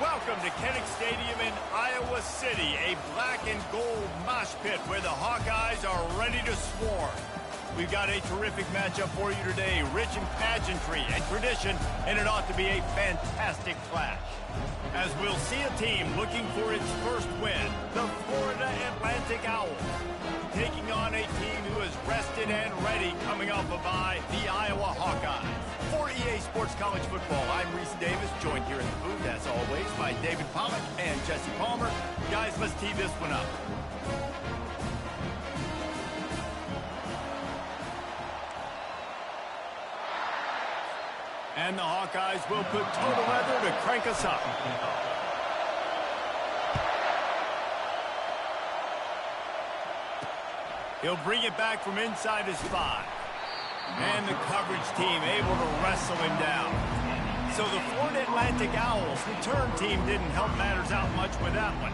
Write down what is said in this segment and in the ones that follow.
Welcome to Kinnick Stadium in Iowa City, a black and gold mosh pit where the Hawkeyes are ready to swarm. We've got a terrific matchup for you today, rich in pageantry and tradition, and it ought to be a fantastic clash. As we'll see a team looking for its first win, the Florida Atlantic Owls, taking on a team who is rested and ready coming off a bye, the Iowa Hawkeyes. For EA Sports College Football, I'm Reese Davis, joined here in the booth, as always, by David Pollack and Jesse Palmer. Guys, let's tee this one up. And the Hawkeyes will put total leather to crank us up. He'll bring it back from inside his 5. And the coverage team able to wrestle him down. So the Florida Atlantic Owls return team didn't help matters out much with that one.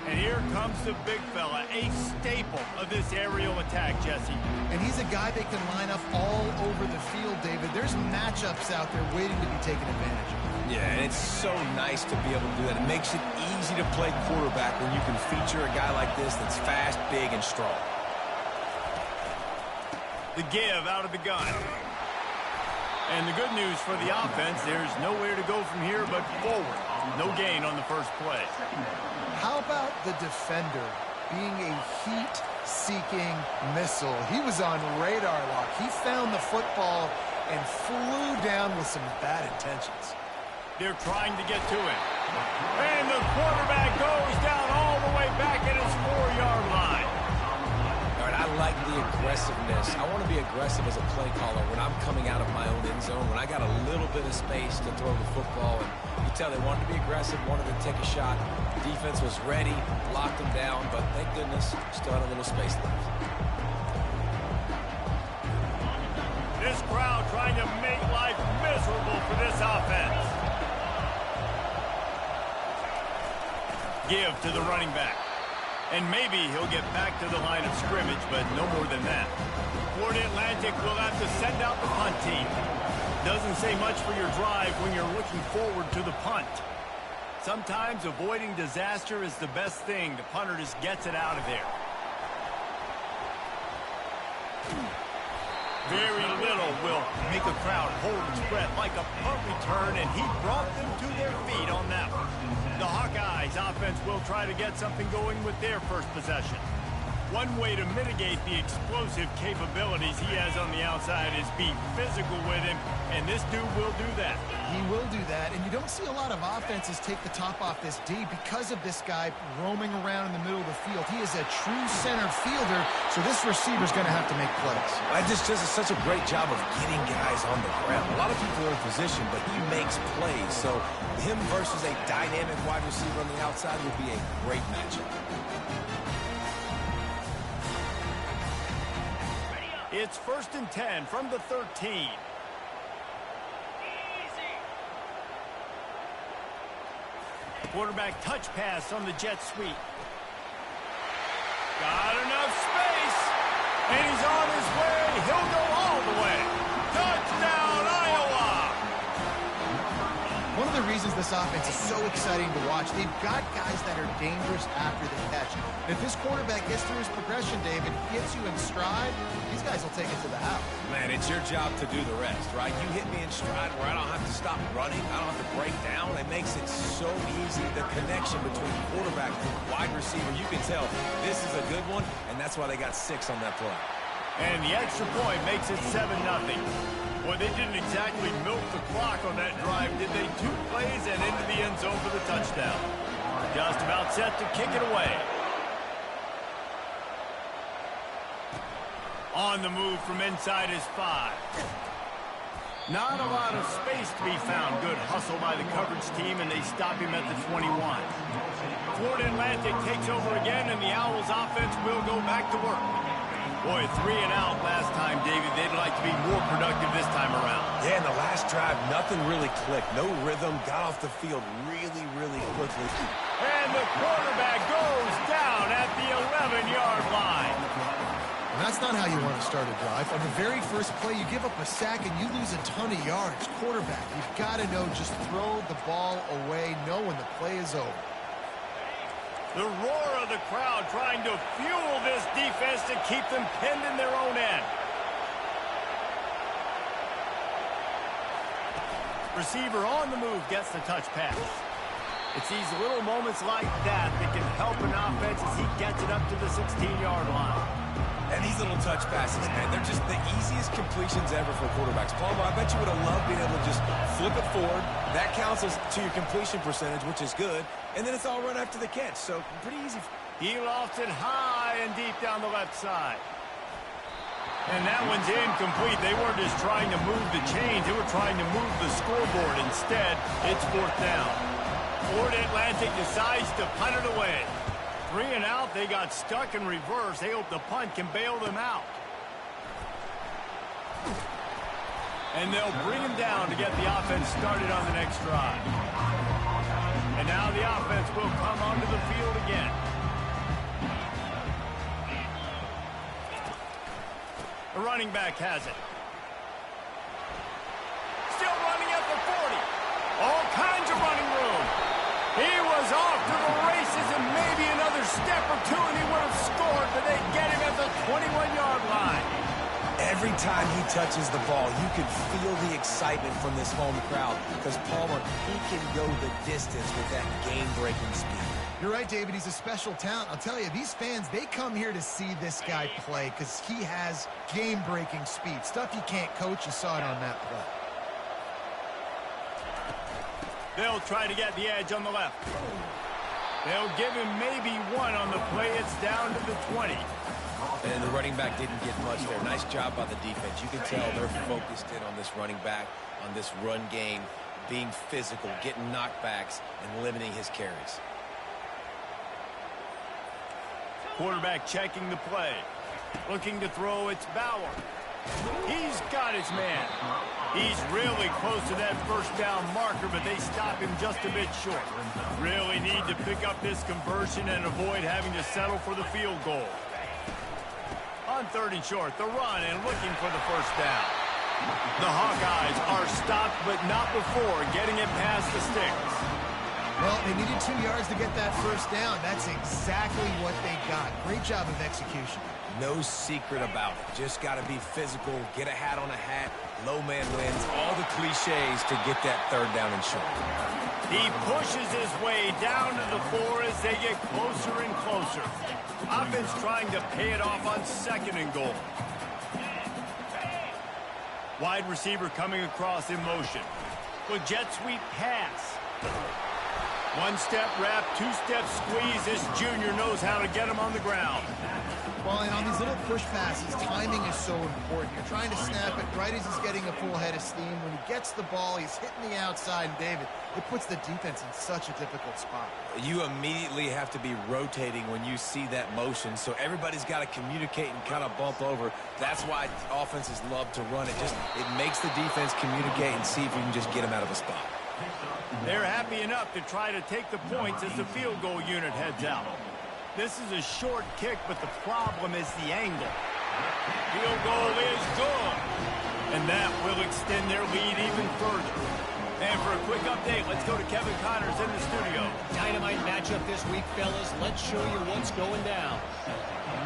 And here comes the big fella, a staple of this aerial attack, Jesse. And he's a guy that can line up all over the field, David. There's matchups out there waiting to be taken advantage of. Yeah, and it's so nice to be able to do that. It makes it easy to play quarterback when you can feature a guy like this that's fast, big, and strong. The give out of the gun. And the good news for the offense, there's nowhere to go from here but forward. No gain on the first play. How about the defender being a heat-seeking missile? He was on radar lock. He found the football and flew down with some bad intentions. They're trying to get to him. And the quarterback goes down all the way back at his 4-yard line. All right, I like the aggressiveness. I want to be aggressive as a play caller when I'm coming out of my own end zone, when I got a little bit of space to throw the football. And you can tell they wanted to be aggressive, wanted to take a shot. The defense was ready, locked them down, but thank goodness, still had a little space left. This crowd trying to make life miserable for this offense. Give to the running back. And maybe he'll get back to the line of scrimmage, but no more than that. Florida Atlantic will have to send out the punt team. Doesn't say much for your drive when you're looking forward to the punt. Sometimes avoiding disaster is the best thing. The punter just gets it out of there. Very little will make a crowd hold its breath like a punt return, and he brought them to their feet on that one. The Hawkeyes offense will try to get something going with their first possession. One way to mitigate the explosive capabilities he has on the outside is be physical with him, and this dude will do that. He will do that, and you don't see a lot of offenses take the top off this D because of this guy roaming around in the middle of the field. He is a true center fielder, so this receiver's going to have to make plays. I just does such a great job of getting guys on the ground. A lot of people are in position, but he makes plays, so him versus a dynamic wide receiver on the outside would be a great matchup. It's 1st and 10 from the 13. Quarterback touch pass on the jet sweep. Got enough space, and he's on his way. He'll go all the way. Touchdown, Iowa! One of the reasons this offense is so exciting to watch, they've got guys that are dangerous after the catch. If this quarterback gets through his progression, David, gets you in stride, these guys will take it to the house. Man, it's your job to do the rest, right? You hit me in stride where I don't have to stop running. I don't have to break down. It makes it so easy. The connection between quarterback and wide receiver, you can tell this is a good one, and that's why they got 6 on that play. And the extra point makes it 7-0. Boy, they didn't exactly milk the clock on that drive, did they? 2 plays and into the end zone for the touchdown. Just about set to kick it away. On the move from inside his 5. Not a lot of space to be found. Good hustle by the coverage team, and they stop him at the 21. Florida Atlantic takes over again, and the Owls offense will go back to work. Boy, 3 and out last time, David. They'd like to be more productive this time around. Yeah, in the last drive, nothing really clicked. No rhythm. Got off the field really, really quickly. And the quarterback goes down at the 11-yard line. And that's not not how you want to start a drive. On the very first play, you give up a sack and you lose a ton of yards. Quarterback, you've got to know, just throw the ball away, know when the play is over. The roar of the crowd trying to fuel this defense to keep them pinned in their own end. Receiver on the move gets the touch pass. It's these little moments like that that can help an offense as he gets it up to the 16-yard line. And these little touch passes, man, they're just the easiest completions ever for quarterbacks. Palmer, I bet you would have loved being able to just flip it forward. That counts as to your completion percentage, which is good. And then it's all run after the catch, so pretty easy. He lofts it high and deep down the left side. And that one's incomplete. They weren't just trying to move the chains. They were trying to move the scoreboard. Instead, it's 4th down. Florida Atlantic decides to punt it away. 3 and out. They got stuck in reverse. They hope the punt can bail them out. And they'll bring him down to get the offense started on the next drive. And now the offense will come onto the field again. The running back has it. Still running at the 40. All kinds of running room. He was off to the races and maybe another step or two and he would have scored, but they get him at the 21-yard line. Every time he touches the ball, you can feel the excitement from this home crowd because Palmer, he can go the distance with that game-breaking speed. You're right, David. He's a special talent. I'll tell you, these fans, they come here to see this guy play because he has game-breaking speed. Stuff you can't coach. You saw it on that play. They'll try to get the edge on the left. They'll give him maybe one on the play. It's down to the 20. And the running back didn't get much there. Nice job by the defense. You can tell they're focused in on this running back, on this run game, being physical, getting knockbacks, and limiting his carries. Quarterback checking the play. Looking to throw, it's Bauer. He's got his man. He's really close to that first down marker, but they stop him just a bit short. Really need to pick up this conversion and avoid having to settle for the field goal. On 3rd and short, the run and looking for the first down. The Hawkeyes are stopped, but not before getting it past the sticks. Well, they needed 2 yards to get that first down. That's exactly what they got. Great job of execution. No secret about it. Just got to be physical, get a hat on a hat, low man wins, all the cliches to get that 3rd down and short. He pushes his way down to the 4 as they get closer and closer. Offense trying to pay it off on 2nd and goal. Wide receiver coming across in motion. With jet sweep pass. 1-step wrap, 2-step squeeze. This junior knows how to get him on the ground. Well, and on these little push passes, timing is so important. You're trying to snap it right as he's getting a full head of steam. When he gets the ball, he's hitting the outside. And, David, it puts the defense in such a difficult spot. You immediately have to be rotating when you see that motion, so everybody's got to communicate and kind of bump over. That's why offenses love to run it. It makes the defense communicate and see if you can just get them out of a spot. They're happy enough to try to take the points as the field goal unit heads out. This is a short kick, but the problem is the angle. Field goal is good. And that will extend their lead even further. And for a quick update, let's go to Kevin Connors in the studio. Dynamite matchup this week, fellas. Let's show you what's going down.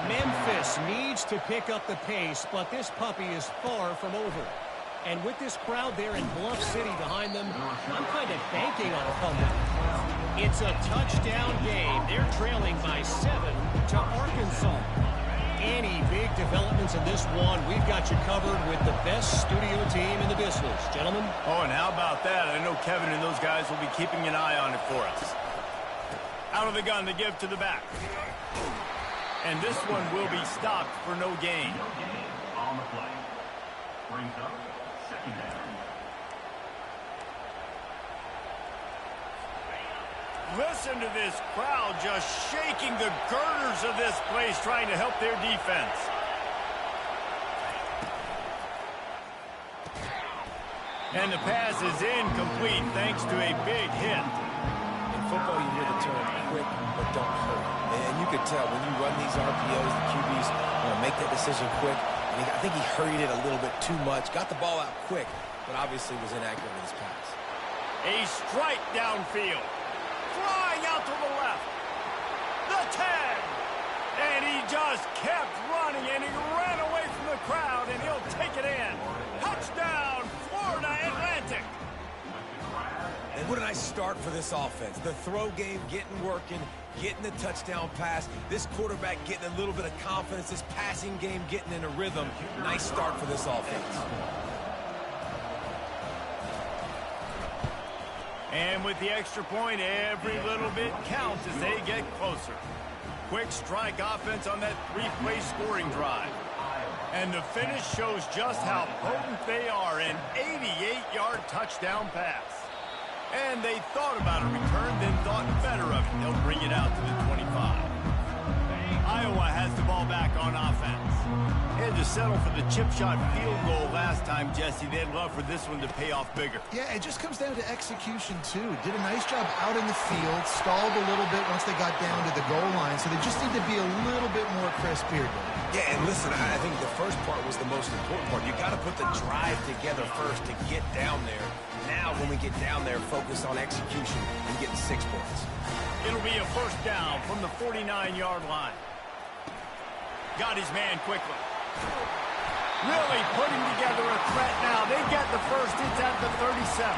Memphis needs to pick up the pace, but this puppy is far from over. And with this crowd there in Bluff City behind them, I'm kind of banking on a comeback. It's a touchdown game. They're trailing by 7 to Arkansas. Any big developments in this one, we've got you covered with the best studio team in the business. Gentlemen? Oh, and how about that? I know Kevin and those guys will be keeping an eye on it for us. Out of the gun, they give to the back. And this one will be stopped for no gain. On the play. Brings up 2nd down. Listen to this crowd just shaking the girders of this place, trying to help their defense. And the pass is incomplete thanks to a big hit. And football, you hear the term quick but don't hurt. And you could tell when you run these RPOs, the QBs want to make that decision quick. And I think he hurried it a little bit too much, got the ball out quick, but obviously was inaccurate with his pass. A strike downfield. Flying out to the left. The 10. And he just kept running, and he ran away from the crowd, and he'll take it in. Touchdown, Florida Atlantic. And what a nice start for this offense. The throw game getting working, getting the touchdown pass. This quarterback getting a little bit of confidence. This passing game getting in a rhythm. Nice start for this offense. And with the extra point, every little bit counts as they get closer. Quick strike offense on that three-play scoring drive. And the finish shows just how potent they are. An 88-yard touchdown pass. And they thought about a return, then thought better of it. They'll bring it out to the 25. Iowa has the ball back on offense. They had to settle for the chip shot field goal last time, Jesse. They'd love for this one to pay off bigger. Yeah, it just comes down to execution, too. Did a nice job out in the field, stalled a little bit once they got down to the goal line, so they just need to be a little bit more crisp here. Yeah, and listen, I think the first part was the most important part. You got to put the drive together first to get down there. Now, when we get down there, focus on execution and getting 6 points. It'll be a first down from the 49-yard line. Got his man quickly. Really putting together a threat now. They get the first. It's at the 37.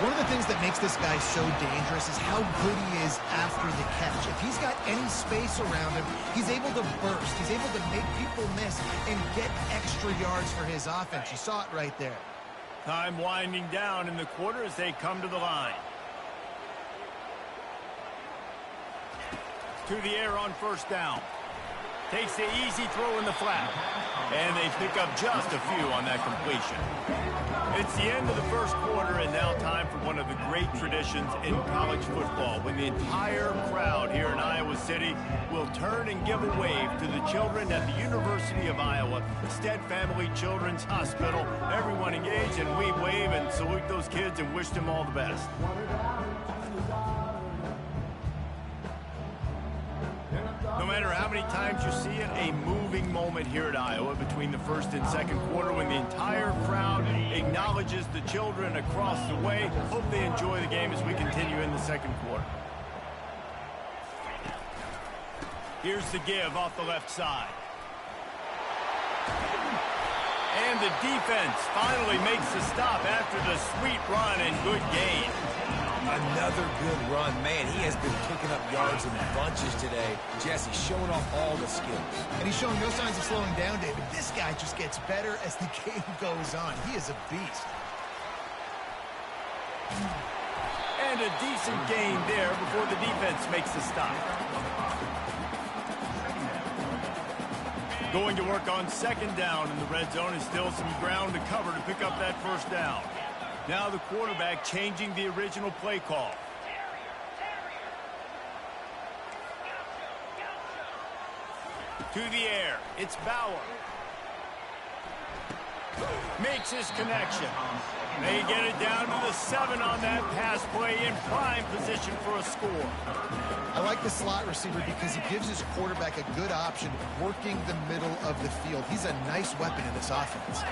One of the things that makes this guy so dangerous is how good he is after the catch. If he's got any space around him, he's able to burst. He's able to make people miss and get extra yards for his offense. You saw it right there. Time winding down in the quarter as they come to the line. To the air on first down. Takes the easy throw in the flat. And they pick up just a few on that completion. It's the end of the first quarter, and now time for one of the great traditions in college football, when the entire crowd here in Iowa City will turn and give a wave to the children at the University of Iowa, Stead Family Children's Hospital. Everyone engaged, and we wave and salute those kids and wish them all the best. No matter how many times you see it, a moving moment here at Iowa between the first and second quarter when the entire crowd acknowledges the children across the way. Hope they enjoy the game as we continue in the second quarter. Here's the give off the left side. And the defense finally makes the stop after the sweet run and good gain. Another good run. Man, he has been picking up yards in bunches today. Jesse showing off all the skills. And he's showing no signs of slowing down, David. This guy just gets better as the game goes on. He is a beast. And a decent gain there before the defense makes the stop. Going to work on second down in the red zone, and still some ground to cover to pick up that first down. Now the quarterback changing the original play call. To the air, it's Bauer. Makes his connection. They get it down to the 7 on that pass play, in prime position for a score. I like the slot receiver because he gives his quarterback a good option working the middle of the field. He's a nice weapon in this offense.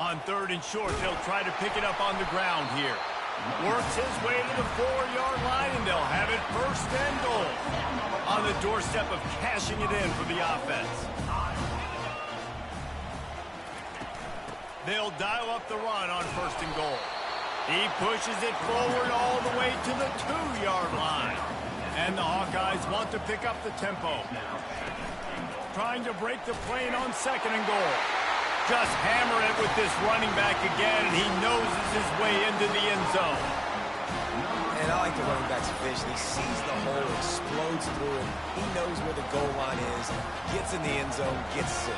On third and short, they'll try to pick it up on the ground here. Works his way to the 4-yard line, and they'll have it first and goal. On the doorstep of cashing it in for the offense. They'll dial up the run on first and goal. He pushes it forward all the way to the 2-yard line. And the Hawkeyes want to pick up the tempo. Trying to break the plane on second and goal. Just hammer it with this running back again, and he noses his way into the end zone. And I like the running back's vision. He sees the hole, explodes through it. He knows where the goal line is, gets in the end zone, gets 6.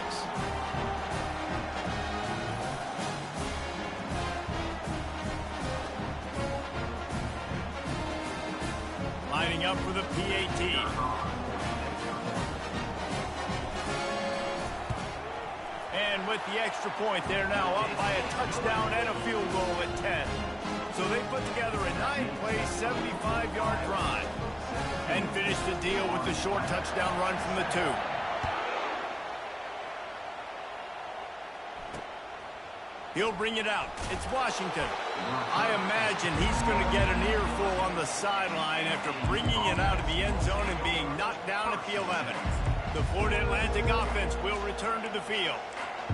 Lining up for the PAT. And with the extra point, they're now up by a touchdown and a field goal at 10. So they put together a 9-play, 75-yard drive and finished the deal with the short touchdown run from the 2. He'll bring it out. It's Washington. I imagine he's going to get an earful on the sideline after bringing it out of the end zone and being knocked down at the 11. The Florida Atlantic offense will return to the field.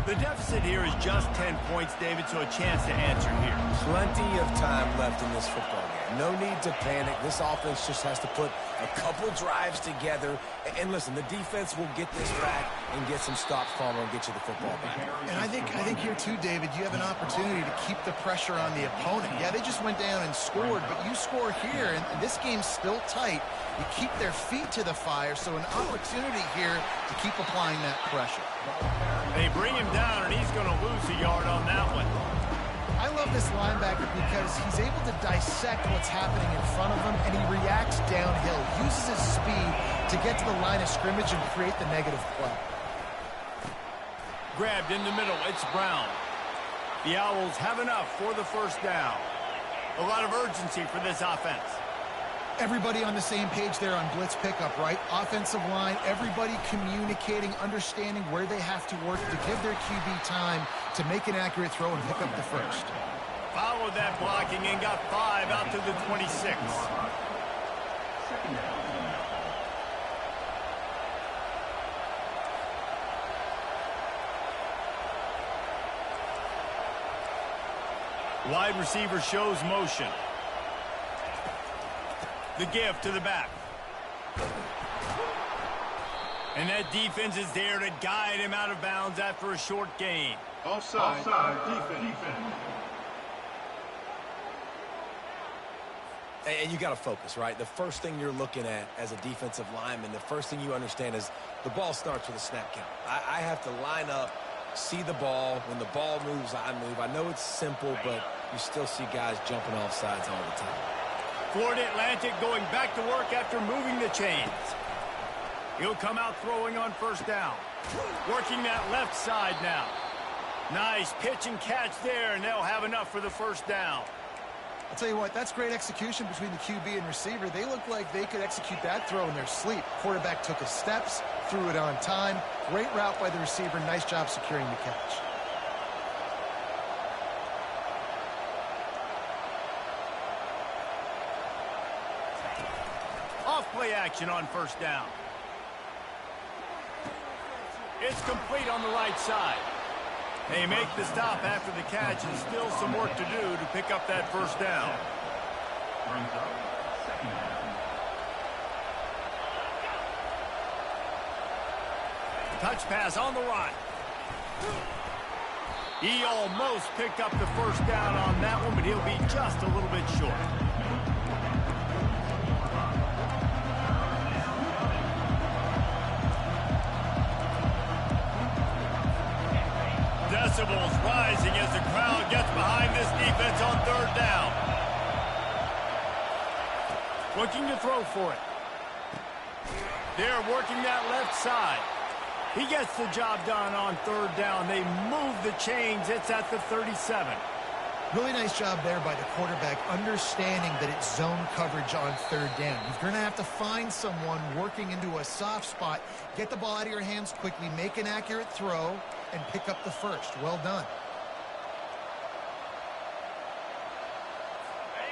The deficit here is just 10 points, David, so a chance to answer here. Plenty of time left in this football game. No need to panic. This offense just has to put a couple drives together. And listen, the defense will get this back and get some stops, Palmer, and get you the football back. And I think here too, David, you have an opportunity to keep the pressure on the opponent. Yeah, they just went down and scored, but you score here, and this game's still tight. You keep their feet to the fire, so an opportunity here to keep applying that pressure. They bring him down, and he's going to lose a yard on that one. I love this linebacker because he's able to dissect what's happening in front of him, and he reacts downhill, uses his speed to get to the line of scrimmage and create the negative play. Grabbed in the middle, it's Brown. The Owls have enough for the first down. A lot of urgency for this offense. Everybody on the same page there on blitz pickup, right? Offensive line, everybody communicating, understanding where they have to work to give their QB time to make an accurate throw and pick up the first. Followed that blocking and got 5 out to the 26. Second down. Wide receiver shows motion. The give to the back. And that defense is there to guide him out of bounds after a short gain. Offside defense. And you got to focus, right? The first thing you're looking at as a defensive lineman, the first thing you understand is the ball starts with a snap count. I have to line up, see the ball. When the ball moves, I move. I know it's simple, but you still see guys jumping off sides all the time. Florida Atlantic going back to work after moving the chains. He'll come out throwing on first down. Working that left side now. Nice pitch and catch there, and they'll have enough for the first down. I'll tell you what, that's great execution between the QB and receiver. They look like they could execute that throw in their sleep. Quarterback took his steps, threw it on time. Great route by the receiver. Nice job securing the catch. Off-play action on first down. It's complete on the right side. They make the stop after the catch, and still some work to do to pick up that first down. Brings up second down. Touch pass on the run. He almost picked up the first down on that one, but he'll be just a little bit short. Decibels rising as the crowd gets behind this defense on third down. Looking to throw for it. They're working that left side. He gets the job done on third down. They move the chains. It's at the 37. Really nice job there by the quarterback, understanding that it's zone coverage on third down. You're going to have to find someone working into a soft spot, get the ball out of your hands quickly, make an accurate throw, and pick up the first. Well done.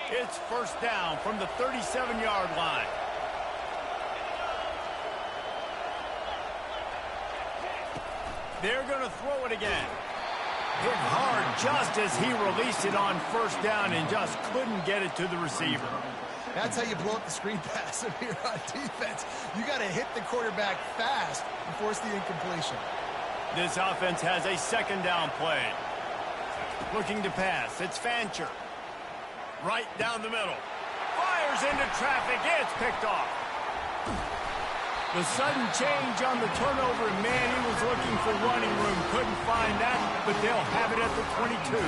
It's first down from the 37-yard line. They're going to throw it again. Hit hard just as he released it on first down and just couldn't get it to the receiver. That's how you blow up the screen pass if you're on defense. You got to hit the quarterback fast and force the incompletion. This offense has a second down play. Looking to pass. It's Fancher. Right down the middle. Fires into traffic. It's picked off. The sudden change on the turnover, and man, he was looking for running room. Couldn't find that, but they'll have it at the 22.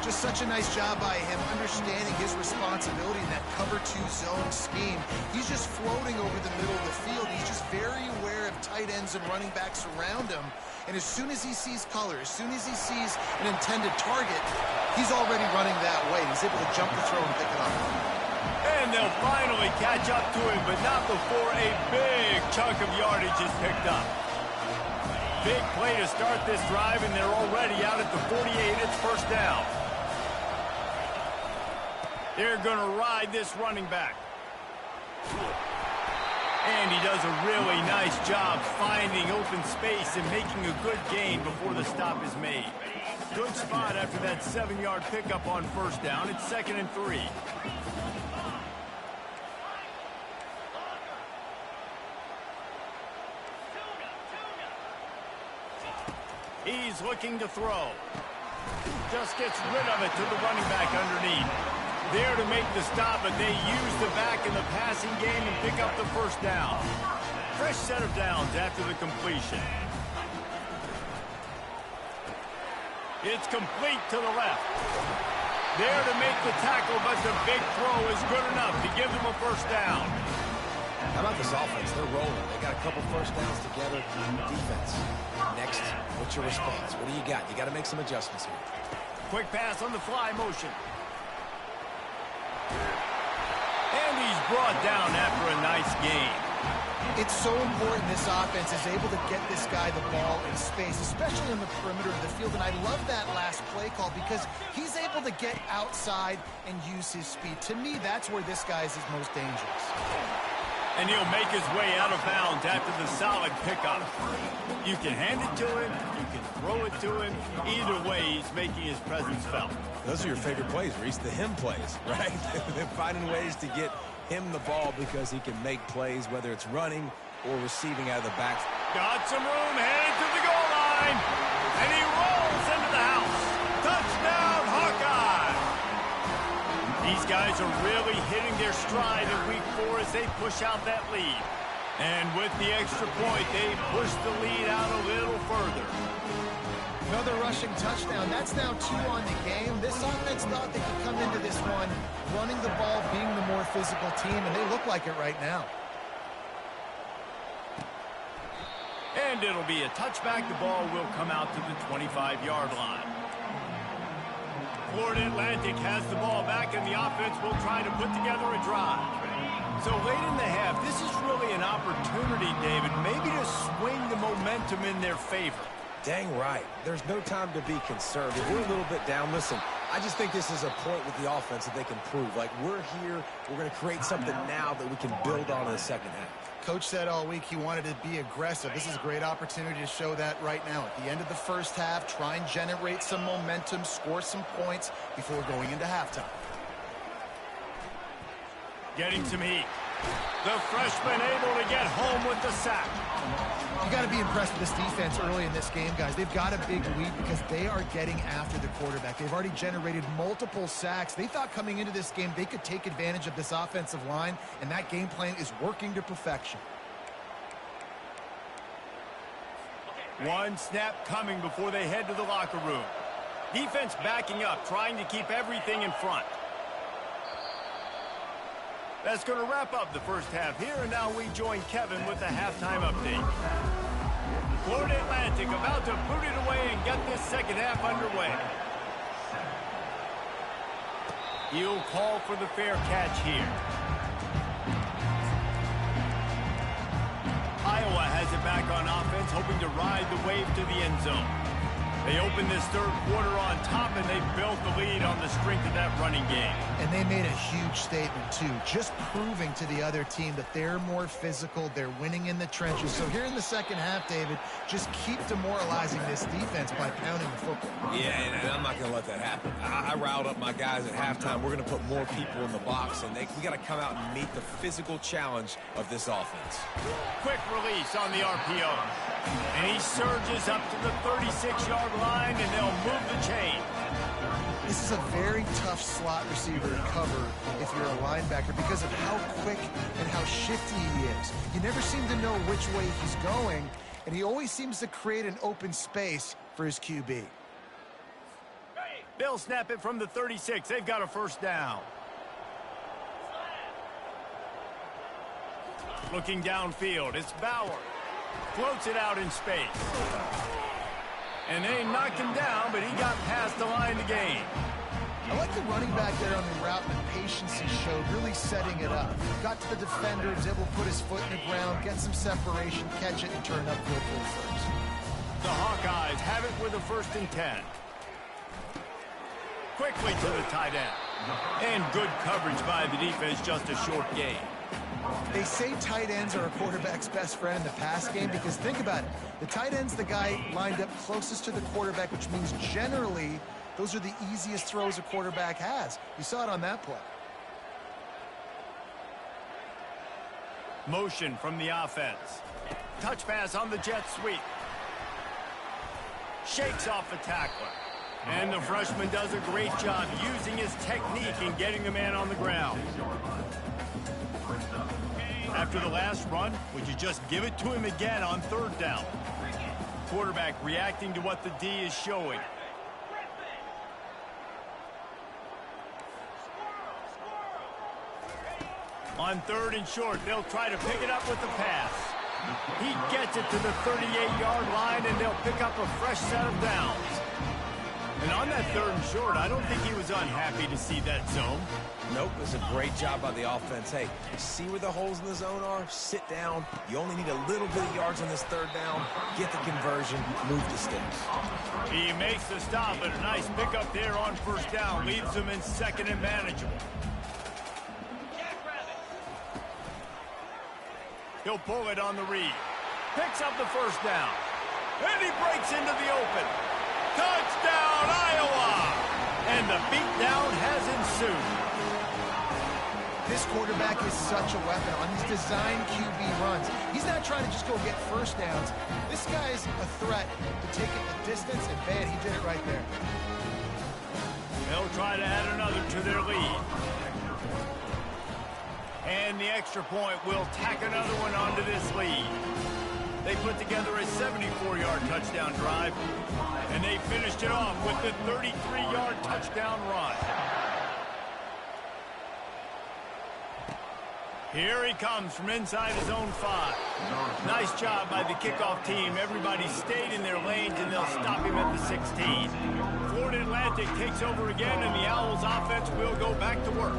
Just such a nice job by him, understanding his responsibility in that cover 2 zone scheme. He's just floating over the middle of the field. He's just very aware of tight ends and running backs around him. And as soon as he sees color, as soon as he sees an intended target, he's already running that way. He's able to jump the throw and pick it up. And they'll finally catch up to him, but not before a big chunk of yardage is picked up. Big play to start this drive, and they're already out at the 48. It's first down. They're going to ride this running back. And he does a really nice job finding open space and making a good gain before the stop is made. Good spot after that 7-yard pickup on first down. It's 2nd and 3. He's looking to throw. Just gets rid of it to the running back underneath. There to make the stop, but they use the back in the passing game and pick up the first down. Fresh set of downs after the completion. It's complete to the left. There to make the tackle, but the big throw is good enough to give them a first down. How about this offense? They're rolling. They got a couple first downs together. Defense. Next, what's your response? What do you got? You got to make some adjustments here. Quick pass on the fly motion. And he's brought down after a nice gain. It's so important this offense is able to get this guy the ball in space, especially on the perimeter of the field. And I love that last play call because he's able to get outside and use his speed. To me, that's where this guy is his most dangerous. And he'll make his way out of bounds after the solid pickup. You can hand it to him, you can throw it to him. Either way, he's making his presence felt. Those are your favorite plays, Reese, the him plays, right? They're finding ways to get him the ball because he can make plays, whether it's running or receiving out of the back. Got some room, headed to the goal line. And he rolls into the house. Touchdown, Hawkeye! These guys are really hitting their stride in week 4 as they push out that lead. And with the extra point, they push the lead out a little further. Another rushing touchdown. That's now 2 on the game. This offense thought they could come into this one running the ball, being the more physical team, and they look like it right now. And it'll be a touchback. The ball will come out to the 25-yard line. Florida Atlantic has the ball back, and the offense will try to put together a drive. So late in the half, this is really an opportunity, David, maybe to swing the momentum in their favor. Dang right. There's no time to be conservative. We're a little bit down. Listen, I just think this is a point with the offense that they can prove. Like, we're here, we're going to create something now that we can build on in the second half. Coach said all week he wanted to be aggressive. This is a great opportunity to show that right now. At the end of the first half, try and generate some momentum, score some points before going into halftime. Getting some heat. The freshman able to get home with the sack. You got to be impressed with this defense early in this game, guys. They've got a big lead because they are getting after the quarterback. They've already generated multiple sacks. They thought coming into this game they could take advantage of this offensive line, and that game plan is working to perfection. One snap coming before they head to the locker room. Defense backing up, trying to keep everything in front. That's going to wrap up the first half here, and now we join Kevin with the halftime update. Florida Atlantic about to boot it away and get this second half underway. He'll call for the fair catch here. Iowa has it back on offense, hoping to ride the wave to the end zone. They opened this third quarter on top, and they built the lead on the strength of that running game. And they made a huge statement, too, just proving to the other team that they're more physical, they're winning in the trenches. So here in the second half, David, just keep demoralizing this defense by pounding the football. Yeah, and I'm not going to let that happen. I riled up my guys at halftime. We're going to put more people in the box, and we got to come out and meet the physical challenge of this offense. Quick release on the RPO. And he surges up to the 36-yard line, and they'll move the chain. This is a very tough slot receiver to cover if you're a linebacker because of how quick and how shifty he is. You never seem to know which way he's going, and he always seems to create an open space for his QB. They'll snap it from the 36. They've got a first down. Looking downfield, it's Bauer. Floats it out in space. And they knocked him down, but he got past the line to gain. I like the running back there on the route and the patience he showed, really setting it up. Got to the defender, was able to put his foot in the ground, get some separation, catch it, and turn up field for the first. The Hawkeyes have it with a 1st and 10. Quickly to the tight end. And good coverage by the defense, just a short gain. They say tight ends are a quarterback's best friend in the pass game because think about it. The tight end's the guy lined up closest to the quarterback, which means generally those are the easiest throws a quarterback has. You saw it on that play. Motion from the offense. Touch pass on the jet sweep. Shakes off the tackler. And the freshman does a great job using his technique and getting the man on the ground. After the last run, would you just give it to him again on 3rd down? Quarterback reacting to what the D is showing. On 3rd and short, they'll try to pick it up with the pass. He gets it to the 38-yard line, and they'll pick up a fresh set of downs. And on that 3rd and short, I don't think he was unhappy to see that zone. Nope, it was a great job by the offense. Hey, see where the holes in the zone are? Sit down. You only need a little bit of yards on this 3rd down. Get the conversion. Move the sticks. He makes the stop, but a nice pickup there on 1st down. Leaves them in 2nd and manageable. He'll pull it on the read. Picks up the 1st down. And he breaks into the open. Touchdown, Iowa! And the beatdown has ensued. This quarterback is such a weapon on these design QB runs. He's not trying to just go get 1st downs. This guy's a threat to take it the distance, and man, he did it right there. They'll try to add another to their lead. And the extra point will tack another one onto this lead. They put together a 74-yard touchdown drive, and they finished it off with the 33-yard touchdown run. Here he comes from inside his own 5. Nice job by the kickoff team. Everybody stayed in their lanes, and they'll stop him at the 16. Florida Atlantic takes over again, and the Owls offense will go back to work.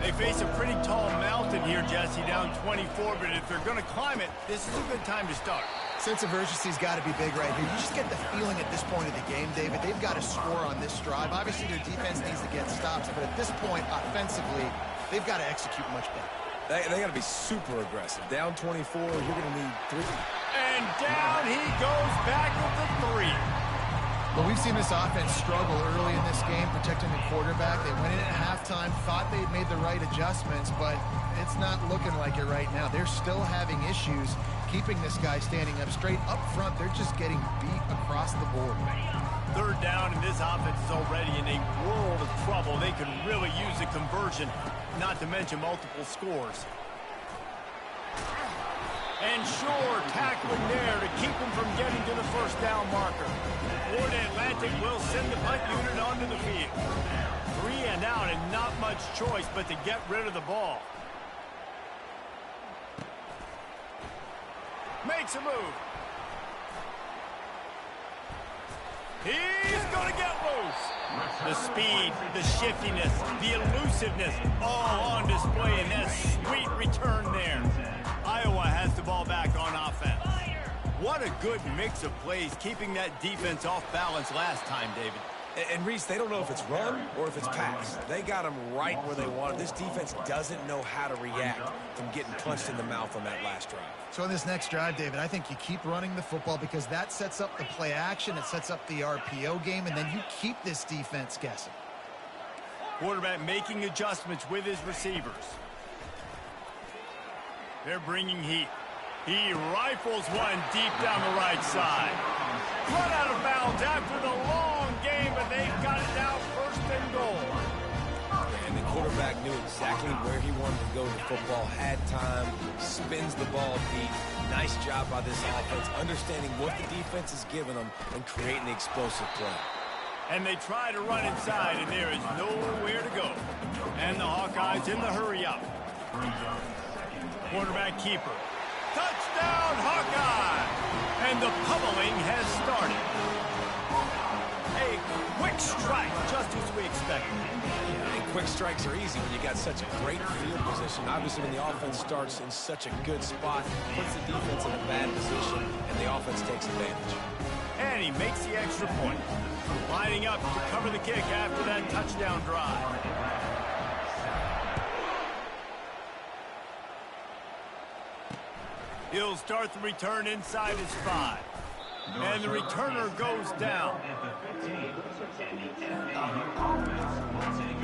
They face a pretty tall mountain here, Jesse, down 24, but if they're going to climb it, this is a good time to start. Sense of urgency's got to be big right here. You just get the feeling at this point of the game, David, they've got to score on this drive. Obviously, their defense needs to get stops, but at this point, offensively, they've got to execute much better. They got to be super aggressive. Down 24, you're going to need 3. And down he goes back with the 3. Well, we've seen this offense struggle early in this game, protecting the quarterback. They went in at halftime, thought they'd made the right adjustments, but it's not looking like it right now. They're still having issues keeping this guy standing up straight. Up front, they're just getting beat across the board. 3rd down, and this offense is already in a world of trouble. They could really use a conversion, not to mention multiple scores. And sure, tackling there to keep him from getting to the 1st down marker. Florida Atlantic will send the punt unit onto the field. 3 and out, and not much choice but to get rid of the ball. Makes a move. He's going to get loose. The speed, the shiftiness, the elusiveness, all on display in that sweet return there. Iowa has the ball back on offense. What a good mix of plays, keeping that defense off balance last time, David. And Reese, they don't know if it's run or if it's pass. They got them right where they want it. This defense doesn't know how to react from getting punched in the mouth on that last drive. So in this next drive, David, I think you keep running the football because that sets up the play action, it sets up the RPO game, and then you keep this defense guessing. Quarterback making adjustments with his receivers. They're bringing heat. He rifles one deep down the right side. Run out of bounds after the long game, but they've got it now 1st and goal. And the quarterback knew exactly where he wanted to go with the football, had time, spins the ball deep. Nice job by this offense, understanding what the defense is giving them and creating the explosive play. And they try to run inside, and there is nowhere to go. And the Hawkeyes in the hurry up. Quarterback keeper. Touchdown, Hawkeye! And the pummeling has started. A quick strike, just as we expected. And quick strikes are easy when you got such a great field position. Obviously, when the offense starts in such a good spot, puts the defense in a bad position, and the offense takes advantage. And he makes the extra point. Lining up to cover the kick after that touchdown drive. He'll start the return inside his 5. And the returner goes down.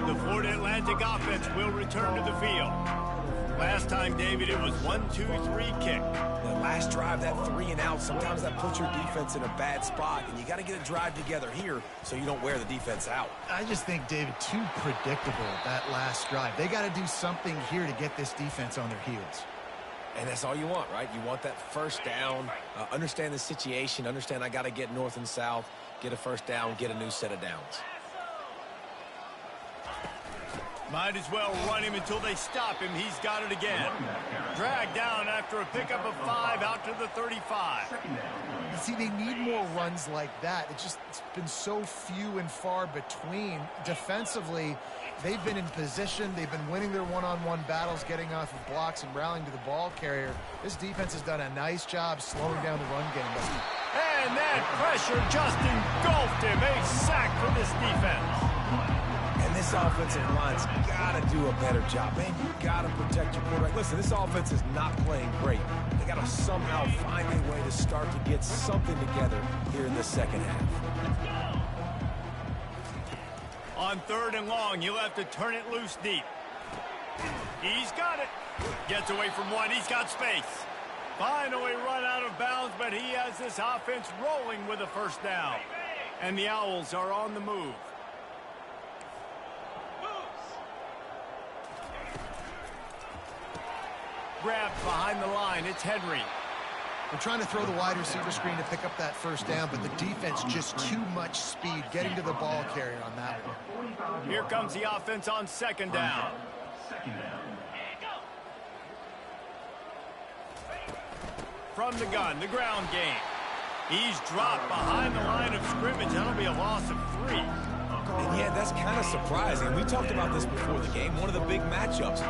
The Florida Atlantic offense will return to the field. Last time, David, it was 1-2-3 kick. The last drive, that 3 and out, sometimes that puts your defense in a bad spot, and you got to get a drive together here so you don't wear the defense out. I just think, David, too predictable, that last drive. They got to do something here to get this defense on their heels. And that's all you want, right? You want that first down, understand the situation, understand I got to get north and south, get a first down, get a new set of downs. Might as well run him until they stop him. He's got it again. Dragged down after a pickup of 5 out to the 35. See, they need more runs like that. It's been so few and far between. Defensively, they've been in position. They've been winning their one-on-one battles, getting off of blocks and rallying to the ball carrier. This defense has done a nice job slowing down the run game. And that pressure just engulfed him. A sack for this defense. And this offensive line's got to do a better job. Man, you got to protect your quarterback. Listen, this offense is not playing great. They got to somehow find a way to start to get something together here in the second half. On 3rd and long, he'll have to turn it loose deep. He's got it. Gets away from one. He's got space. Finally run out of bounds, but he has this offense rolling with a first down. And the Owls are on the move. Grabbed behind the line. It's Henry. They're trying to throw the wide receiver screen to pick up that first down, but the defense just too much speed getting to the ball carrier on that one. Here comes the offense on 2nd down. From the gun, the ground game. He's dropped behind the line of scrimmage. That'll be a loss of 3. And yeah, that's kind of surprising. We talked about this before the game. One of the big matchups.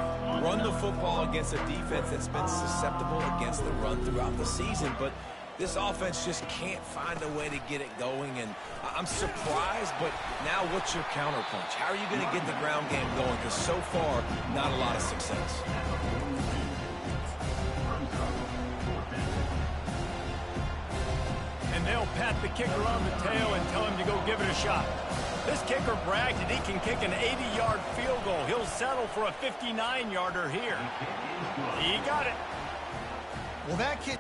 Run the football against a defense that's been susceptible against the run throughout the season. But this offense just can't find a way to get it going. And I'm surprised, but now what's your counterpunch? How are you going to get the ground game going? Because so far, not a lot of success. And they'll pat the kicker on the tail and tell him to go give it a shot. This kicker bragged that he can kick an 80-yard field goal. He'll settle for a 59-yarder here. He got it. Well, that kid...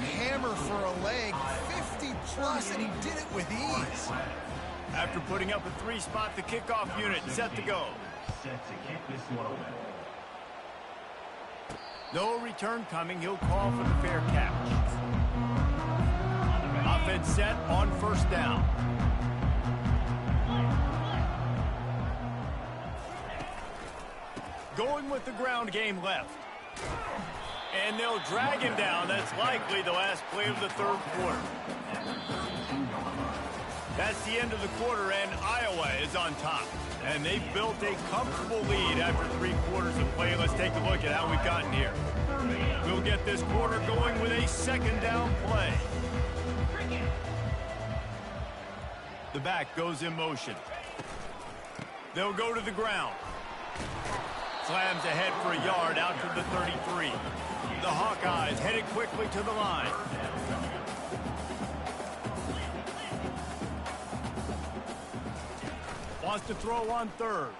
hammer for a leg, 50-plus, and he did it with ease. After putting up a 3-spot, the kickoff unit set to go. No return coming. He'll call for the fair catch. Offense set on 1st down. Going with the ground game left. And they'll drag him down. That's likely the last play of the 3rd quarter. That's the end of the quarter, and Iowa is on top. And they've built a comfortable lead after 3 quarters of play. Let's take a look at how we've gotten here. We'll get this quarter going with a 2nd down play. The back goes in motion. They'll go to the ground. Slams ahead for a yard out to the 33. The Hawkeyes headed quickly to the line. Wants to throw on 3rd.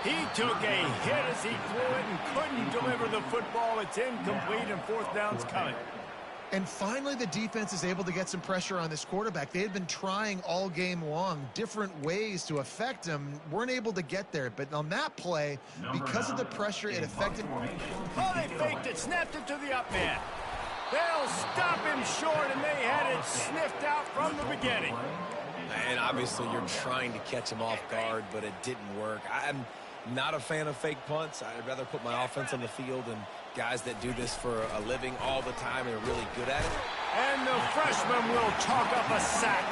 He took a hit as he threw it and couldn't deliver the football. It's incomplete, and fourth down's coming. And finally, the defense is able to get some pressure on this quarterback. They had been trying all game long, different ways to affect him. Weren't able to get there. But on that play, because of the pressure, it affected. Oh, they faked it, snapped it to the up man. They'll stop him short, and they had it sniffed out from the beginning. And obviously, you're trying to catch him off guard, but it didn't work. I'm not a fan of fake punts. I'd rather put my offense on the field, and guys that do this for a living all the time and are really good at it. And the freshman will chalk up a sack.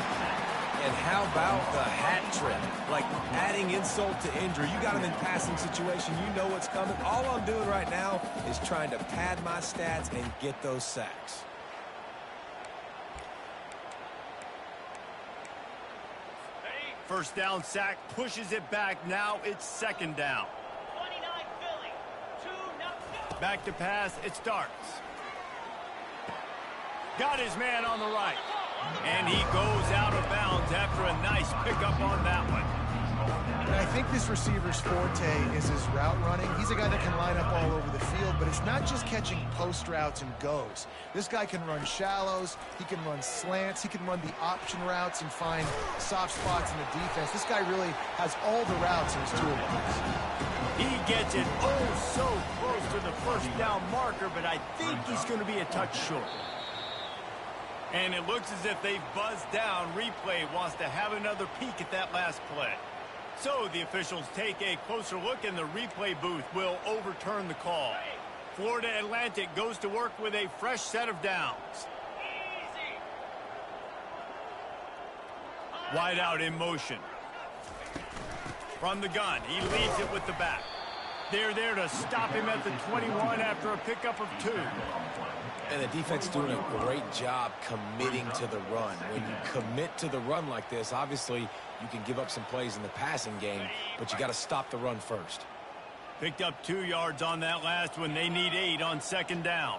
And how about the hat trick? Like adding insult to injury. You got him in passing situation. You know what's coming. All I'm doing right now is trying to pad my stats and get those sacks. First down sack, pushes it back. Now it's second down. 29 Philly. 2-0. Back to pass, it starts. Got his man on the right. And he goes out of bounds after a nice pickup on that one. And I think this receiver's forte is his route running. He's a guy that can line up all over the field, but it's not just catching post routes and goes. This guy can run shallows, he can run slants, he can run the option routes and find soft spots in the defense. This guy really has all the routes in his toolbox. He gets it oh so close to the first down marker, but I think he's going to be a touch short. And it looks as if they've buzzed down. Replay wants to have another peek at that last play. So the officials take a closer look, and the replay booth will overturn the call. Florida Atlantic goes to work with a fresh set of downs. Wide out in motion. From the gun, he leads it with the back. They're there to stop him at the 21 after a pickup of 2. And the defense doing a great job committing to the run. When you commit to the run like this, obviously you can give up some plays in the passing game, but you got to stop the run first. Picked up 2 yards on that last one. They need 8 on second down.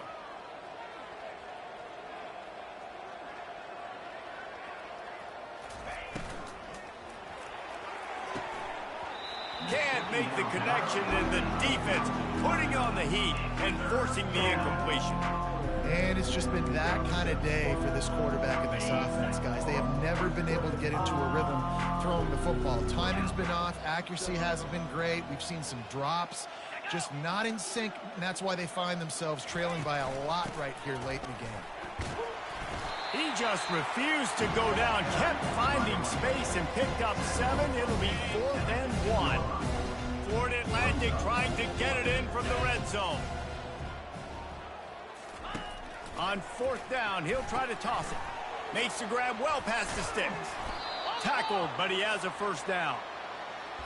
Can't make the connection, and the defense putting on the heat and forcing the incompletion. And it's just been that kind of day for this quarterback and this offense, guys. They have never been able to get into a rhythm throwing the football. Timing's been off. Accuracy hasn't been great. We've seen some drops, just not in sync, and that's why they find themselves trailing by a lot right here late in the game. He just refused to go down, kept finding space, and picked up 7. It'll be 4th and 1. Florida Atlantic trying to get it in from the red zone. On 4th down, he'll try to toss it. Makes the grab well past the sticks. Tackled, but he has a first down.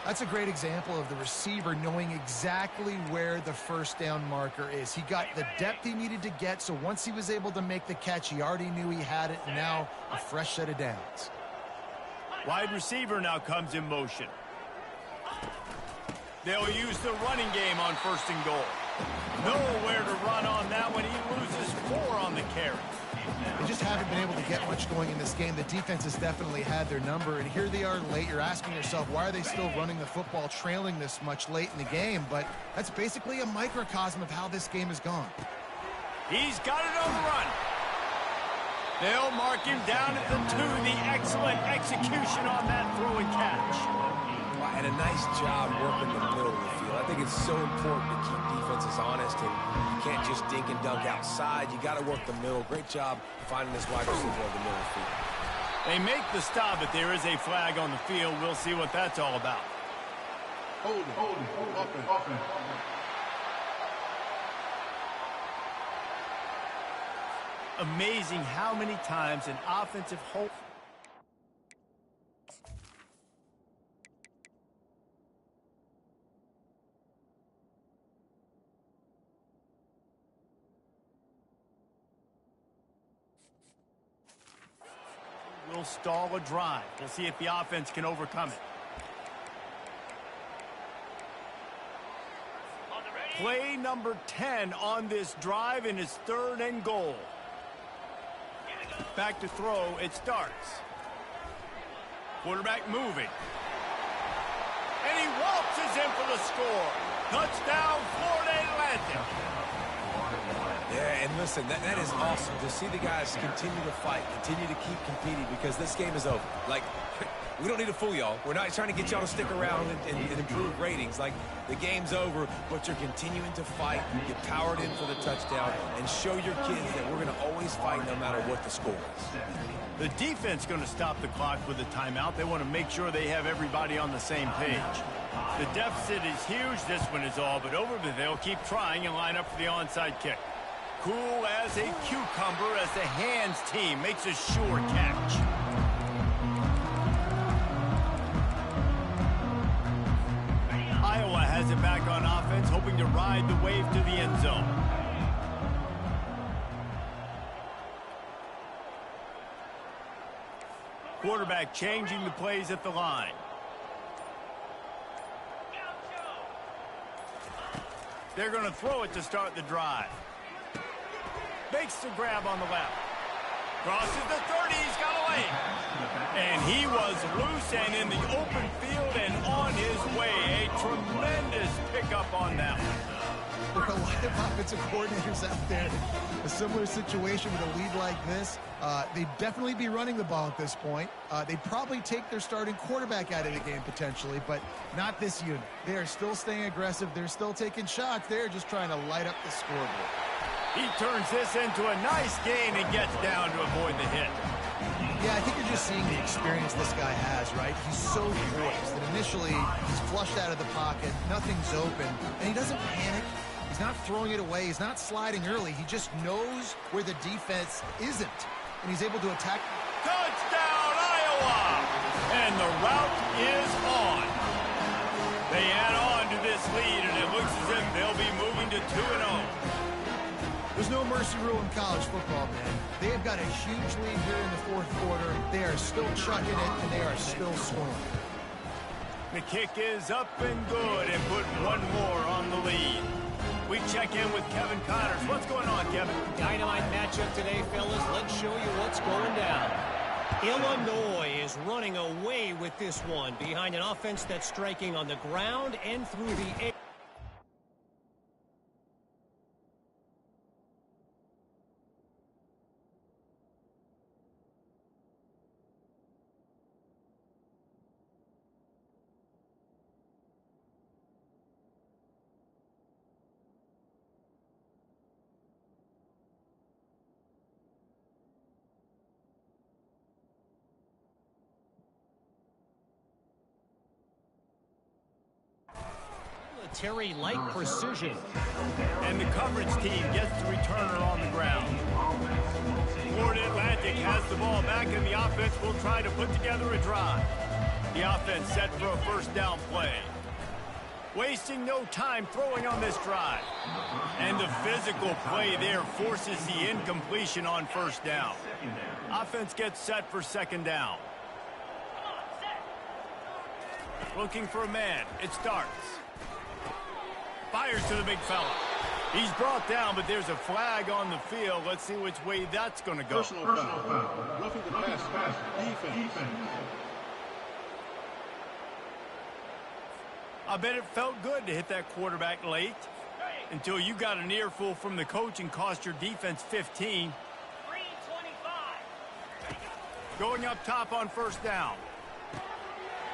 That's a great example of the receiver knowing exactly where the first down marker is. He got the depth he needed to get, so once he was able to make the catch, he already knew he had it, and now a fresh set of downs. Wide receiver now comes in motion. They'll use the running game on 1st and goal. Nowhere to run on that one. He loses 4 on the carry. They just haven't been able to get much going in this game. The defense has definitely had their number, and here they are late. You're asking yourself, why are they still running the football, trailing this much late in the game? But that's basically a microcosm of how this game has gone. He's got it on the run. They'll mark him down at the 2. The excellent execution on that throw and catch. And a nice job working the middle of the field. I think it's so important to keep defenses honest, and you can't just dink and dunk outside. You got to work the middle. Great job finding this wide receiver of the middle of the field. They make the stop, but there is a flag on the field. We'll see what that's all about. Hold it. Amazing how many times an offensive hold. Will stall a drive. We'll see if the offense can overcome it. Play number 10 on this drive, and it's 3rd and goal. Back to throw, it starts. Quarterback moving. And he waltzes in for the score. Touchdown, Florida Atlantic. Yeah, and listen, that is awesome to see the guys continue to fight, continue to keep competing, because this game is over. Like, we don't need to fool y'all. We're not trying to get y'all to stick around and improve ratings. Like, the game's over, but you're continuing to fight, get powered in for the touchdown, and show your kids that we're going to always fight no matter what the score is. The defense going to stop the clock with a timeout. They want to make sure they have everybody on the same page. The deficit is huge. This one is all but over, but they'll keep trying and line up for the onside kick. Cool as a cucumber as the hands team makes a sure catch. Iowa has it back on offense, hoping to ride the wave to the end zone. Quarterback changing the plays at the line. They're going to throw it to start the drive. Makes the grab on the left. Crosses the 30, he's got away. And he was loose and in the open field and on his way. A tremendous pickup on that one. There are a lot of offensive coordinators out there. A similar situation with a lead like this. They'd definitely be running the ball at this point. They'd probably take their starting quarterback out of the game potentially, but not this unit. They are still staying aggressive. They're still taking shots. They're just trying to light up the scoreboard. He turns this into a nice gain and gets down to avoid the hit. Yeah, I think you're just seeing the experience this guy has, right? He's so poised that initially he's flushed out of the pocket, nothing's open, and he doesn't panic. He's not throwing it away. He's not sliding early. He just knows where the defense isn't, and he's able to attack. Touchdown, Iowa! And the route is on. They add on to this lead, and it looks as if they'll be moving to 2-0. There's no mercy rule in college football, man. They have got a huge lead here in the fourth quarter. They are still chucking it, and they are still scoring. The kick is up and good, and put one more on the lead. We check in with Kevin Connors. What's going on, Kevin? Dynamite matchup today, fellas. Let's show you what's going down. Illinois is running away with this one behind an offense that's striking on the ground and through the air. Military-like precision. And the coverage team gets the returner on the ground. Florida Atlantic has the ball back, and the offense will try to put together a drive. The offense set for a first down play. Wasting no time throwing on this drive. And the physical play there forces the incompletion on first down. Offense gets set for second down. Looking for a man. It starts. Fires to the big fella. He's brought down, but there's a flag on the field. Let's see which way that's going to go. Personal foul. Roughing the pass. Defense. I bet it felt good to hit that quarterback late until you got an earful from the coach and cost your defense 15. 325. Going up top on first down.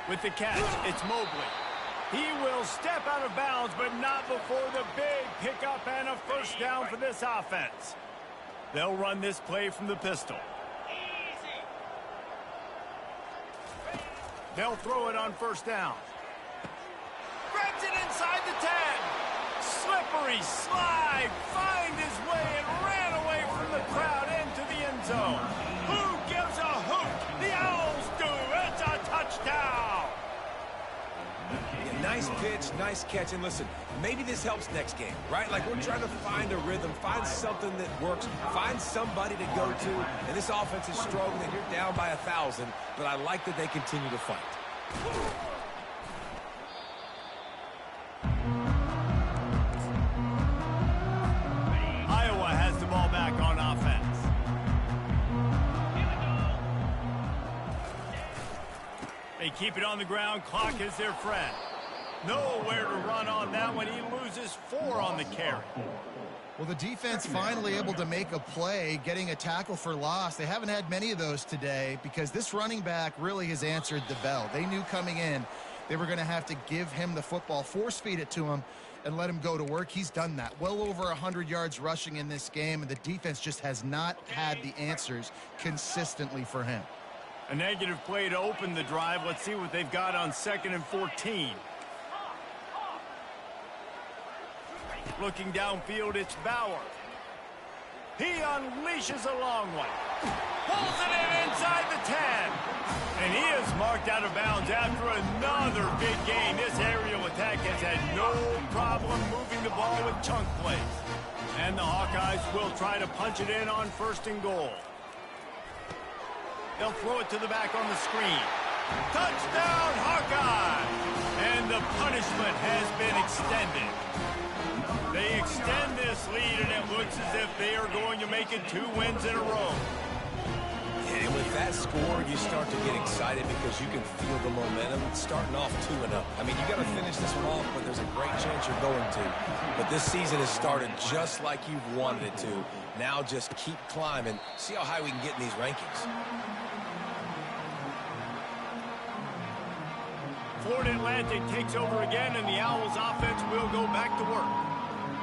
With the catch, it's Mobley. He will step out of bounds, but not before the big pickup and a first down for this offense. They'll run this play from the pistol. Easy. They'll throw it on first down. Grabs it inside the 10. Slippery slide. Find his way and ran away from the crowd into the end zone. Who gives a hoot? The Owls do. It's a touchdown. Yeah, nice pitch, nice catch, and listen, maybe this helps next game, right? Like, we're trying to find a rhythm, find something that works, find somebody to go to, and this offense is struggling, and you're down by 1,000, but I like that they continue to fight. Iowa has the ball back on offense. They keep it on the ground. Clock is their friend. Nowhere to run on that one. He loses 4 on the carry. Well, the defense finally able to make a play, getting a tackle for loss. They haven't had many of those today because this running back really has answered the bell. They knew coming in they were going to have to give him the football, force feed it to him, and let him go to work. He's done that. Well over 100 yards rushing in this game, and the defense just has not had the answers consistently for him. A negative play to open the drive. Let's see what they've got on 2nd and 14. Looking downfield, it's Bauer. He unleashes a long one. Pulls it in inside the 10. And he is marked out of bounds after another big gain. This aerial attack has had no problem moving the ball with chunk plays. And the Hawkeyes will try to punch it in on 1st and goal. They'll throw it to the back on the screen. Touchdown, Hawkeye! And the punishment has been extended. They extend this lead, and it looks as if they are going to make it 2 wins in a row. And with that score, you start to get excited because you can feel the momentum starting off 2-0. I mean, you got to finish this one off, but there's a great chance you're going to. But this season has started just like you've wanted it to. Now just keep climbing. See how high we can get in these rankings. Florida Atlantic takes over again, and the Owls offense will go back to work.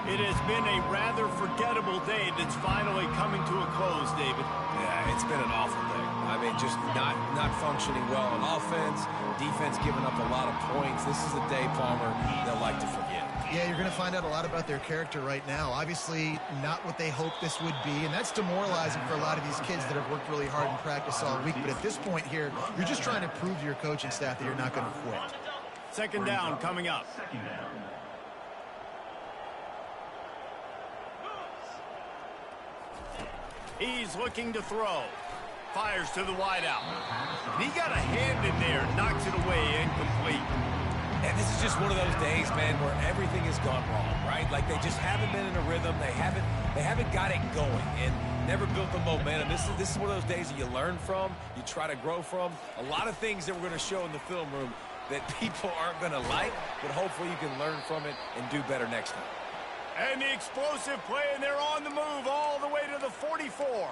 It has been a rather forgettable day that's finally coming to a close, David. Yeah, it's been an awful day. I mean, just not functioning well on offense, defense giving up a lot of points. This is a day, Palmer, they'll like to forget. Yeah, you're going to find out a lot about their character right now. Obviously, not what they hoped this would be, and that's demoralizing for a lot of these kids that have worked really hard in practice all week. But at this point here, you're just trying to prove to your coaching staff that you're not going to quit. 2nd down coming up. He's looking to throw. Fires to the wideout. He got a hand in there, knocks it away, incomplete. And this is just one of those days, man, where everything has gone wrong, right? Like they just haven't been in a rhythm. They haven't got it going and never built the momentum. This is one of those days that you learn from, you try to grow from. A lot of things that we're going to show in the film room that people aren't going to like, but hopefully you can learn from it and do better next time. And the explosive play, and they're on the move all the way to the 44.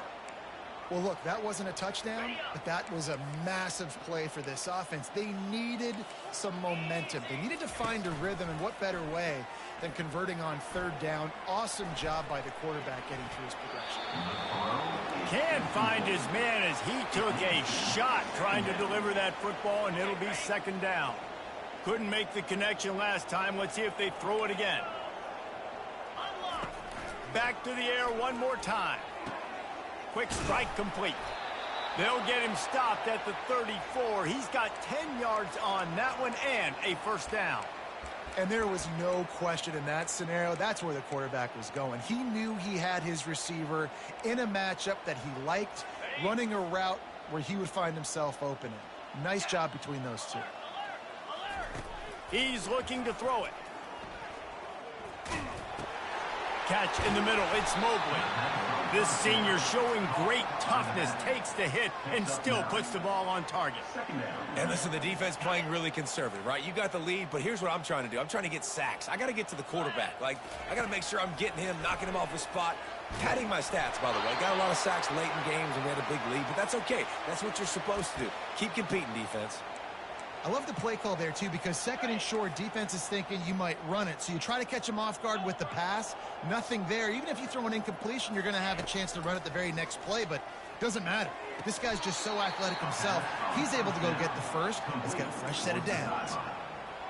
Well, look, that wasn't a touchdown, but that was a massive play for this offense. They needed some momentum. They needed to find a rhythm, and what better way than converting on 3rd down. Awesome job by the quarterback getting through his progression. Can't find his man as he took a shot trying to deliver that football, and it'll be 2nd down. Couldn't make the connection last time. Let's see if they throw it again. Back to the air one more time. Quick strike complete. They'll get him stopped at the 34. He's got 10 yards on that one and a 1st down. And there was no question in that scenario. That's where the quarterback was going. He knew he had his receiver in a matchup that he liked, running a route where he would find himself open. Nice job between those two. He's looking to throw it. Catch in the middle. It's Mobley. This senior showing great toughness, takes the hit, and still puts the ball on target. And listen, the defense playing really conservative, right? You got the lead, but here's what I'm trying to do. I'm trying to get sacks. I got to get to the quarterback. Like, I got to make sure I'm getting him, knocking him off his spot. Padding my stats, by the way. Got a lot of sacks late in games, and we had a big lead, but that's okay. That's what you're supposed to do. Keep competing, defense. I love the play call there, too, because 2nd and short, defense is thinking you might run it. So you try to catch him off guard with the pass. Nothing there. Even if you throw an incompletion, you're going to have a chance to run it the very next play, but it doesn't matter. This guy's just so athletic himself. He's able to go get the first. He's got a fresh set of downs.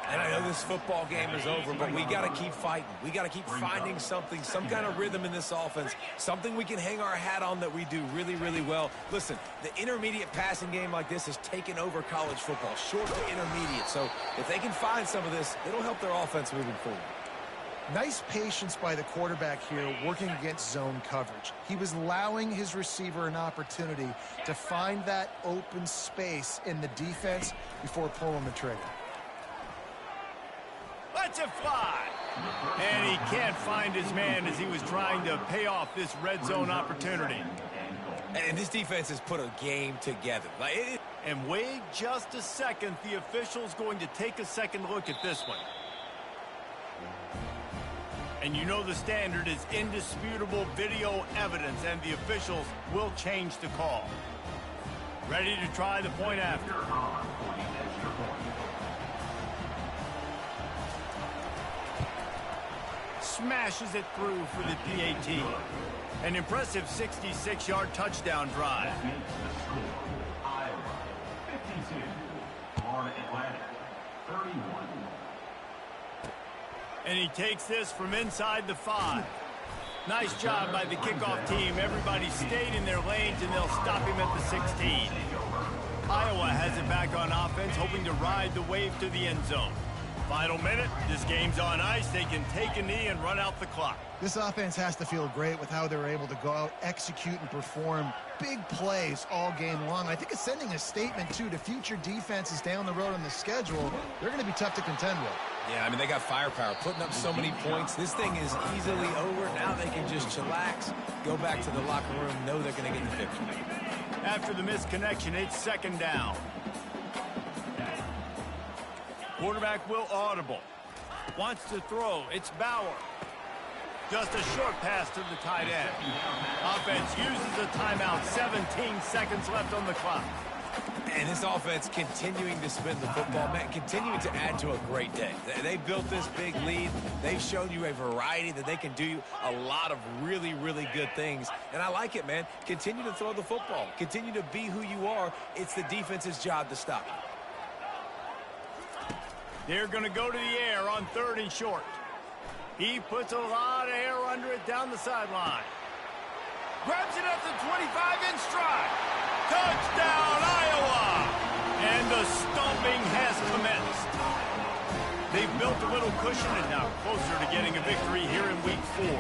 And I know this football game is over, but we got to keep fighting. We got to keep finding something, some kind of rhythm in this offense, something we can hang our hat on that we do really, really well. Listen, the intermediate passing game like this has taken over college football, short to intermediate. So if they can find some of this, it'll help their offense moving forward. Nice patience by the quarterback here working against zone coverage. He was allowing his receiver an opportunity to find that open space in the defense before pulling the trigger. Lets it fly. And he can't find his man as he was trying to pay off this red zone opportunity. And this defense has put a game together. And wait just a second. The official's going to take a second look at this one. And you know the standard is indisputable video evidence, and the officials will change the call. Ready to try the point after. Smashes it through for the PAT. An impressive 66-yard touchdown drive. That makes the score Iowa 52, Florida Atlantic 31. And he takes this from inside the 5. Nice job by the kickoff team. Everybody stayed in their lanes, and they'll stop him at the 16. Iowa has it back on offense, hoping to ride the wave to the end zone. Final minute. This game's on ice. They can take a knee and run out the clock. This offense has to feel great with how they're able to go out, execute, and perform big plays all game long. I think it's sending a statement, too, to future defenses down the road on the schedule. They're going to be tough to contend with. Yeah, I mean, they got firepower, putting up so many points. This thing is easily over. Now they can just chillax, go back to the locker room, know they're going to get the victory. After the misconnection, it's second down. Quarterback will audible. Wants to throw. It's Bauer. Just a short pass to the tight end. Offense uses a timeout. 17 seconds left on the clock. And this offense continuing to spin the football, man, continuing to add to a great day. They built this big lead. They've shown you a variety that they can do a lot of really, really good things. And I like it, man. Continue to throw the football. Continue to be who you are. It's the defense's job to stop you. They're going to go to the air on 3rd and short. He puts a lot of air under it down the sideline. Grabs it at the 25 in stride. Touchdown, Iowa! And the stomping has commenced. They've built a little cushion and now closer to getting a victory here in week 4.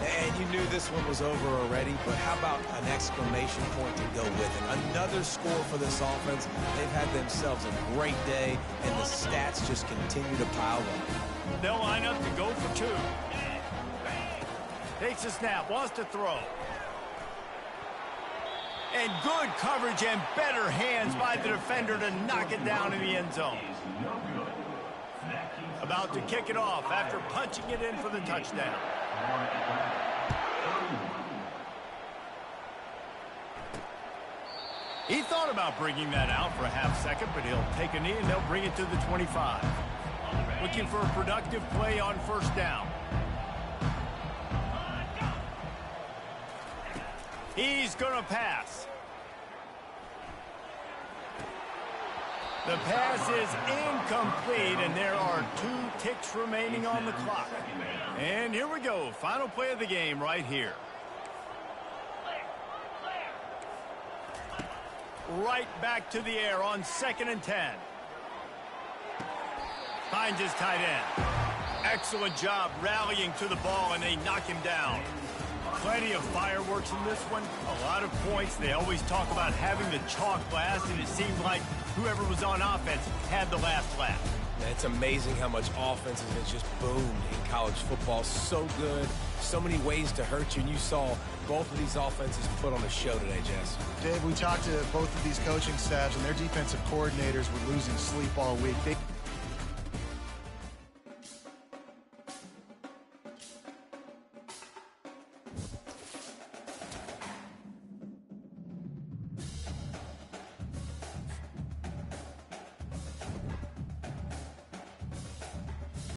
And you knew this one was over already, but how about an exclamation point to go with it? Another score for this offense. They've had themselves a great day, and the stats just continue to pile up. They'll line up to go for 2. Takes a snap, wants to throw. And good coverage and better hands by the defender to knock it down in the end zone. About to kick it off after punching it in for the touchdown. He thought about bringing that out for a half second, but he'll take a knee and they'll bring it to the 25. Looking for a productive play on 1st down. He's going to pass. The pass is incomplete, and there are 2 ticks remaining on the clock. And here we go. Final play of the game right here. Right back to the air on 2nd and 10. Finds his tight end. Excellent job rallying to the ball, and they knock him down. Plenty of fireworks in this one. A lot of points. They always talk about having the chalk last, and it seemed like whoever was on offense had the last laugh. It's amazing how much offense has just boomed in college football. So good. So many ways to hurt you. And you saw both of these offenses put on a show today, Jess. Dave, we talked to both of these coaching staffs, and their defensive coordinators were losing sleep all week.